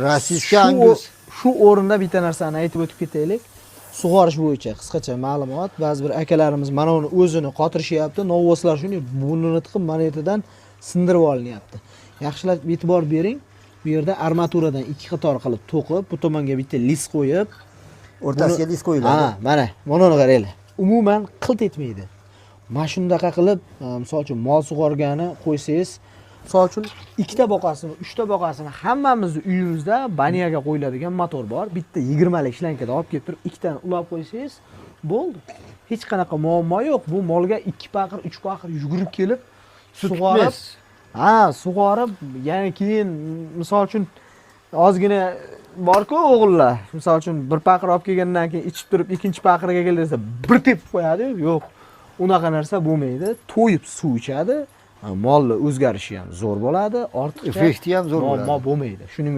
Rossiyskiy Angus. Shu o'rinda bitta narsani aytib o'tib ketaylik. Sug'orish bo'yicha qisqacha ma'lumot. Ba'zi bir akalarimiz mana uni o'zini qotirishyapti. Novvoslar shuni burnini tiqib monetadan sindirib olinyapti. Yaxshilab e'tibor bering. Bu yerda armaturadan ikki qator qilib to'qib, bu tomonga bitta lis qo'yib, O'rtasiga lis qo'yiladi. ha, mana buni qaranglar. Umuman qilt etmaydi. Mana shunaqa qilib, misol uchun mol sug'organi qo'ysangiz, misol uchun ikkita boqasini, uchta boqasini hammamizni uyimizda baniyaga qo'yiladigan motor bor. Bitta 20 lik shlankada olib kelib turib, ikkitani ulab qo'ysangiz, bo'ldi. Hech qanaqa muammo yo'q. Bu molga 2 paqir, 3 paqir yugurib kelib sug'orib, sug'orib, ya'ni keyin misol uchun ozgina bor-ku o'g'illar. Misol uchun bir paqir olib kelgandan keyin ichib turib, ikkinchi paqirga keldi desa, bir tepib qo'yadi. Yo'q. Unaqa narsa bo'lmaydi. To'yib suv ichadi. Molni o'zgarishi ham zo'r bo'ladi. Ortiqcha Effekti ham zo'r bo'ladi. muammo bo'lmaydi. Shuning